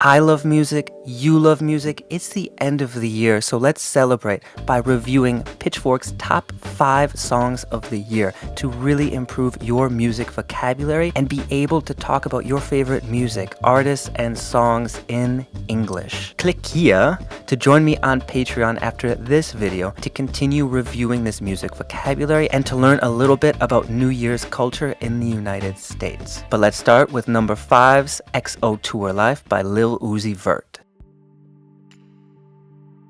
I love music, you love music, it's the end of the year, so let's celebrate by reviewing Pitchfork's top 5 songs of the year to really improve your music vocabulary and be able to talk about your favorite music, artists, and songs in English. Click here to join me on Patreon after this video to continue reviewing this music vocabulary and to learn a little bit about New Year's culture in the United States. But let's start with number 5's XO Tour Life by Lil Uzi Vert.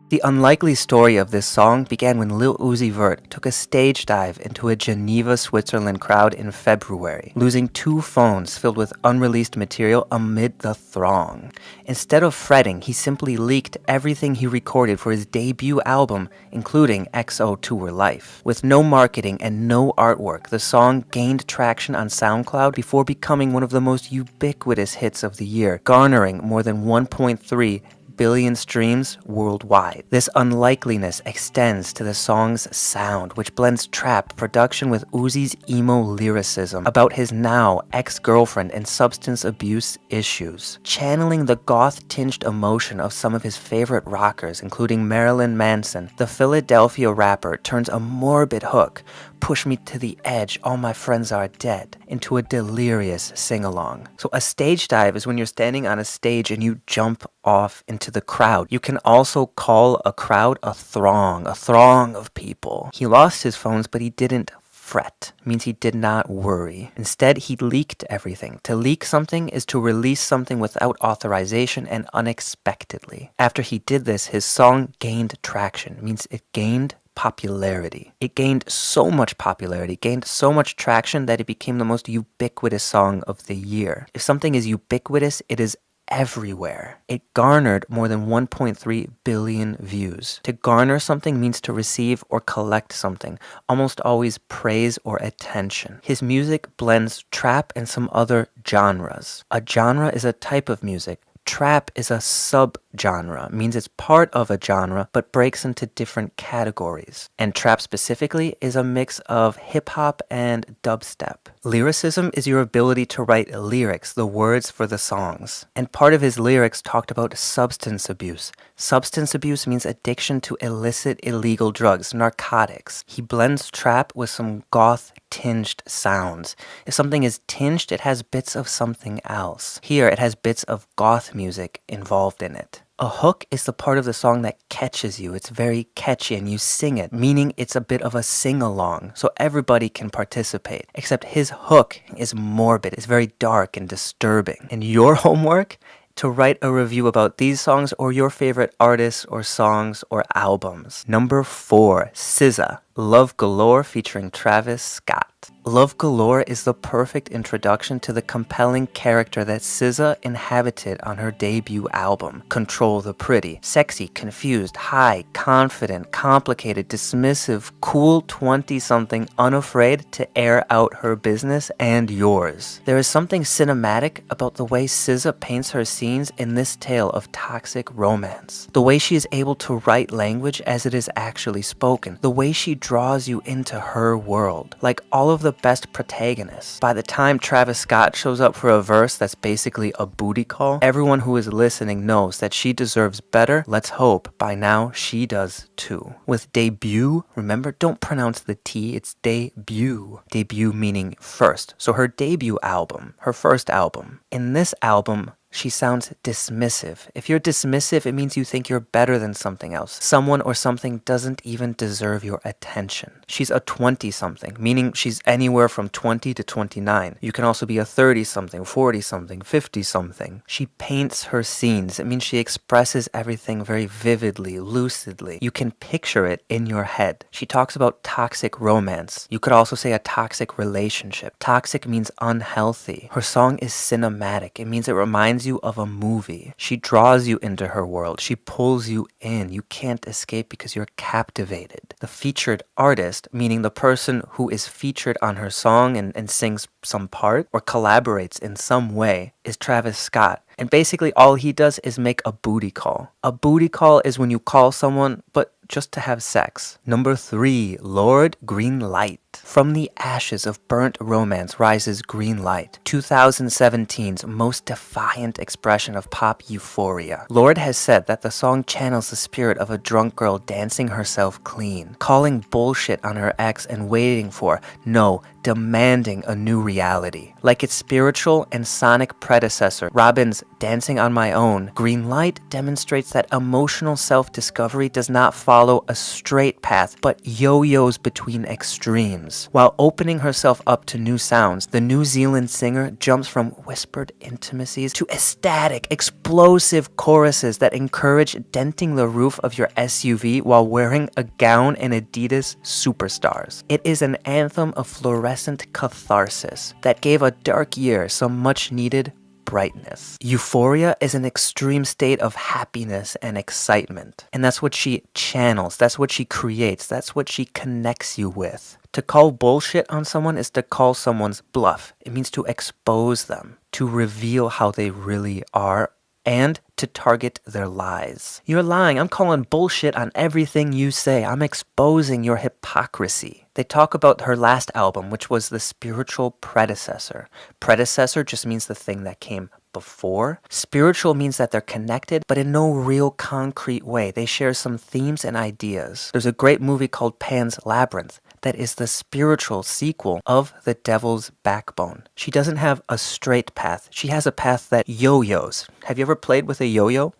The unlikely story of this song began when Lil Uzi Vert took a stage dive into a Geneva, Switzerland crowd in February, losing 2 phones filled with unreleased material amid the throng. Instead of fretting, he simply leaked everything he recorded for his debut album, including XO Tour Life. With no marketing and no artwork, the song gained traction on SoundCloud before becoming one of the most ubiquitous hits of the year, garnering more than 1.3 billion streams worldwide. This unlikeliness extends to the song's sound, which blends trap production with Uzi's emo lyricism about his now ex-girlfriend and substance abuse issues. Channeling the goth-tinged emotion of some of his favorite rockers, including Marilyn Manson, the Philadelphia rapper turns a morbid hook, "Push me to the edge, all my friends are dead," into a delirious sing-along. So a stage dive is when you're standing on a stage and you jump off into the crowd. You can also call a crowd a throng of people. He lost his phones, but he didn't fret. It means he did not worry. Instead, he leaked everything. To leak something is to release something without authorization and unexpectedly. After he did this, his song gained traction. It means it gained popularity. It gained so much popularity, gained so much traction that it became the most ubiquitous song of the year. If something is ubiquitous, it is everywhere. It garnered more than 1.3 billion views. To garner something means to receive or collect something, almost always praise or attention. His music blends trap and some other genres. A genre is a type of music. Trap is a subgenre, means it's part of a genre but breaks into different categories. And trap specifically is a mix of hip-hop and dubstep. Lyricism is your ability to write lyrics, the words for the songs. And part of his lyrics talked about substance abuse. Substance abuse means addiction to illicit illegal drugs, narcotics. He blends trap with some goth-tinged sounds. If something is tinged, it has bits of something else. Here, it has bits of goth music involved in it. A hook is the part of the song that catches you. It's very catchy and you sing it, meaning it's a bit of a sing-along, so everybody can participate. Except his hook is morbid, it's very dark and disturbing. And your homework? To write a review about these songs or your favorite artists or songs or albums. Number 4, SZA, Love Galore featuring Travis Scott. Love Galore is the perfect introduction to the compelling character that SZA inhabited on her debut album, Control the Pretty. Sexy, confused, high, confident, complicated, dismissive, cool 20-something unafraid to air out her business and yours. There is something cinematic about the way SZA paints her scenes in this tale of toxic romance. The way she is able to write language as it is actually spoken. The way she draws you into her world. Like all of the best protagonists. By the time Travis Scott shows up for a verse that's basically a booty call, everyone who is listening knows that she deserves better. Let's hope by now she does too. With debut, remember, don't pronounce the T, it's debut. Debut meaning first. So her debut album, her first album. In this album, she sounds dismissive. If you're dismissive, it means you think you're better than something else. Someone or something doesn't even deserve your attention. She's a 20-something, meaning she's anywhere from 20 to 29. You can also be a 30-something, 40-something, 50-something. She paints her scenes. It means she expresses everything very vividly, lucidly. You can picture it in your head. She talks about toxic romance. You could also say a toxic relationship. Toxic means unhealthy. Her song is cinematic. It means it reminds you of a movie. She draws you into her world. She pulls you in. You can't escape because you're captivated. The featured artist, meaning the person who is featured on her song and sings some part or collaborates in some way, is Travis Scott. And basically all he does is make a booty call. A booty call is when you call someone, but just to have sex. Number 3, Lord Green Light. From the ashes of burnt romance rises green light, 2017's most defiant expression of pop euphoria. Lorde has said that the song channels the spirit of a drunk girl dancing herself clean, calling bullshit on her ex and waiting for, no, demanding a new reality. Like its spiritual and sonic predecessor, Robin's Dancing on My Own, Green Light demonstrates that emotional self-discovery does not follow a straight path, but yo-yos between extremes. While opening herself up to new sounds, the New Zealand singer jumps from whispered intimacies to ecstatic, explosive choruses that encourage denting the roof of your SUV while wearing a gown and Adidas superstars. It is an anthem of fluorescent catharsis that gave a dark year some much-needed brightness. Euphoria is an extreme state of happiness and excitement. And that's what she channels, that's what she creates, that's what she connects you with. To call bullshit on someone is to call someone's bluff. It means to expose them, to reveal how they really are, and to target their lies. You're lying. I'm calling bullshit on everything you say. I'm exposing your hypocrisy. They talk about her last album, which was the spiritual predecessor. Predecessor just means the thing that came before. Spiritual means that they're connected, but in no real concrete way. They share some themes and ideas. There's a great movie called Pan's Labyrinth that is the spiritual sequel of The Devil's Backbone. She doesn't have a straight path. She has a path that yo-yos. Have you ever played with a yo-yo?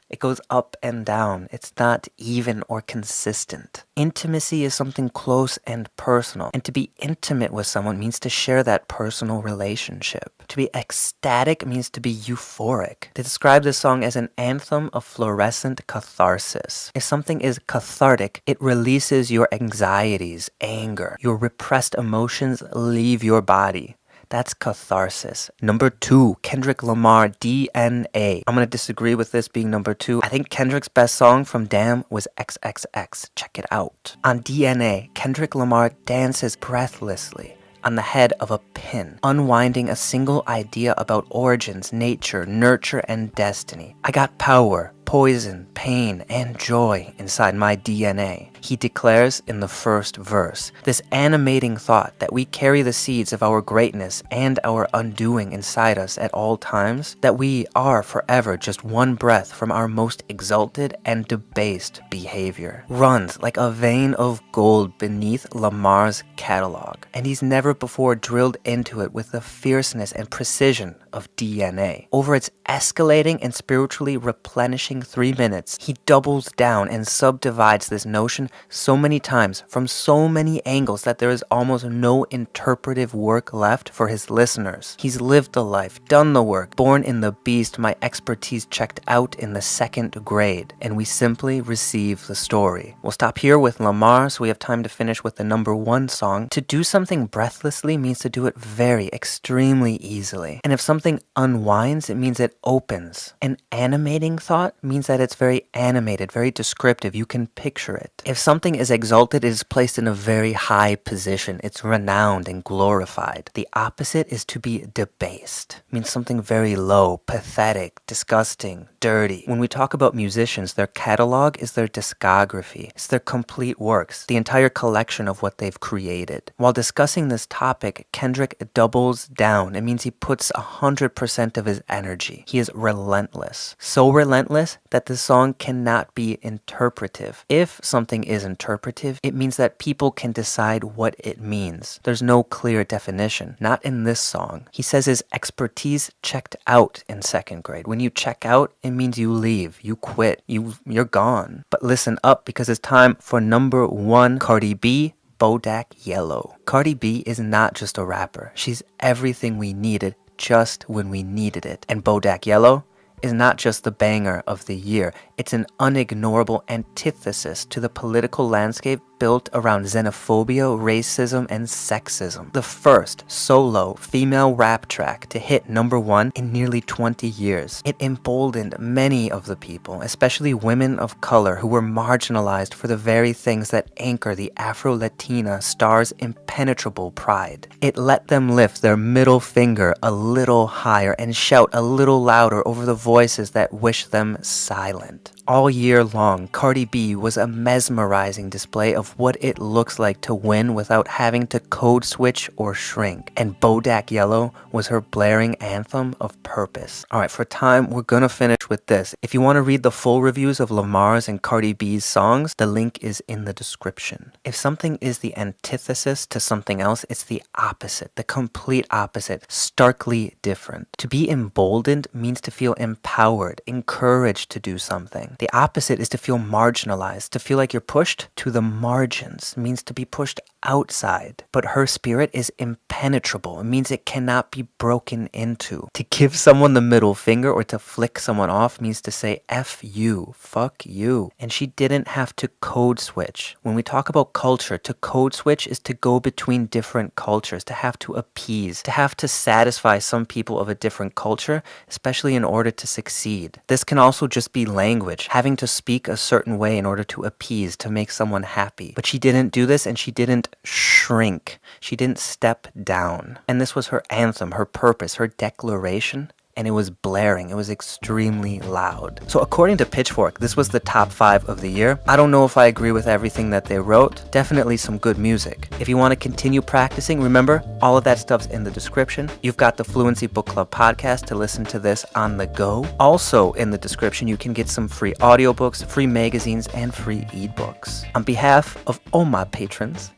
It goes up and down. It's not even or consistent. Intimacy is something close and personal. And to be intimate with someone means to share that personal relationship. To be ecstatic means to be euphoric. They describe this song as an anthem of fluorescent catharsis. If something is cathartic, it releases your anxieties, anger. Your repressed emotions leave your body. That's catharsis. Number 2, Kendrick Lamar, DNA. I'm going to disagree with this being number 2. I think Kendrick's best song from Damn was XXX. Check it out. On DNA, Kendrick Lamar dances breathlessly on the head of a pin, unwinding a single idea about origins, nature, nurture, and destiny. I got power, poison, pain, and joy inside my DNA, he declares in the first verse. This animating thought that we carry the seeds of our greatness and our undoing inside us at all times, that we are forever just one breath from our most exalted and debased behavior, runs like a vein of gold beneath Lamar's catalog, and he's never before drilled into it with the fierceness and precision of DNA. Over its escalating and spiritually replenishing 3 minutes, he doubles down and subdivides this notion so many times from so many angles that there is almost no interpretive work left for his listeners. He's lived the life, done the work, born in the beast, my expertise checked out in the 2nd grade, and we simply receive the story. We'll stop here with Lamar so we have time to finish with the number 1 song. To do something breathlessly means to do it very, extremely easily. And if something unwinds, it means it opens. An animating thought means that it's very animated, very descriptive. You can picture it. If something is exalted, it is placed in a very high position. It's renowned and glorified. The opposite is to be debased. It means something very low, pathetic, disgusting, dirty. When we talk about musicians, their catalog is their discography. It's their complete works, the entire collection of what they've created. While discussing this topic, Kendrick doubles down. It means he puts 100% of his energy. He is relentless. So relentless that this song cannot be interpretive. If something is interpretive, it means that people can decide what it means. There's no clear definition. Not in this song. He says his expertise checked out in 2nd grade. When you check out, it means you leave, you quit, you're gone. But listen up, because it's time for number 1, Cardi B, Bodak Yellow. Cardi B is not just a rapper. She's everything we needed just when we needed it. And Bodak Yellow is not just the banger of the year. It's an unignorable antithesis to the political landscape built around xenophobia, racism, and sexism. The first solo female rap track to hit number 1 in nearly 20 years. It emboldened many of the people, especially women of color, who were marginalized for the very things that anchor the Afro-Latina star's impenetrable pride. It let them lift their middle finger a little higher and shout a little louder over the voices that wish them silent. All year long, Cardi B was a mesmerizing display of what it looks like to win without having to code switch or shrink. And Bodak Yellow was her blaring anthem of purpose. Alright, for time, we're gonna finish with this. If you want to read the full reviews of Lamar's and Cardi B's songs, the link is in the description. If something is the antithesis to something else, it's the opposite, the complete opposite, starkly different. To be emboldened means to feel empowered, encouraged to do something. The opposite is to feel marginalized, to feel like you're pushed to the margins, means to be pushed outside. But her spirit is impenetrable. It means it cannot be broken into. To give someone the middle finger or to flick someone off means to say F you, fuck you. And she didn't have to code switch. When we talk about culture, to code switch is to go between different cultures, to have to appease, to have to satisfy some people of a different culture, especially in order to succeed. This can also just be language, having to speak a certain way in order to appease, to make someone happy. But she didn't do this, and she didn't shrink. She didn't step down. And this was her anthem, her purpose, her declaration. And it was blaring. It was extremely loud. So according to Pitchfork, this was the top 5 of the year. I don't know if I agree with everything that they wrote. Definitely some good music. If you want to continue practicing, remember, all of that stuff's in the description. You've got the Fluency Book Club podcast to listen to this on the go. Also in the description, you can get some free audiobooks, free magazines, and free ebooks. On behalf of all my patrons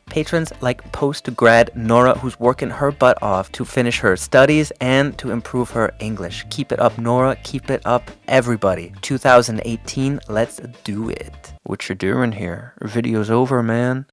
like post-grad Nora, who's working her butt off to finish her studies and to improve her English. Keep it up, Nora. Keep it up, everybody. 2018, let's do it. What you doing here? Video's over, man.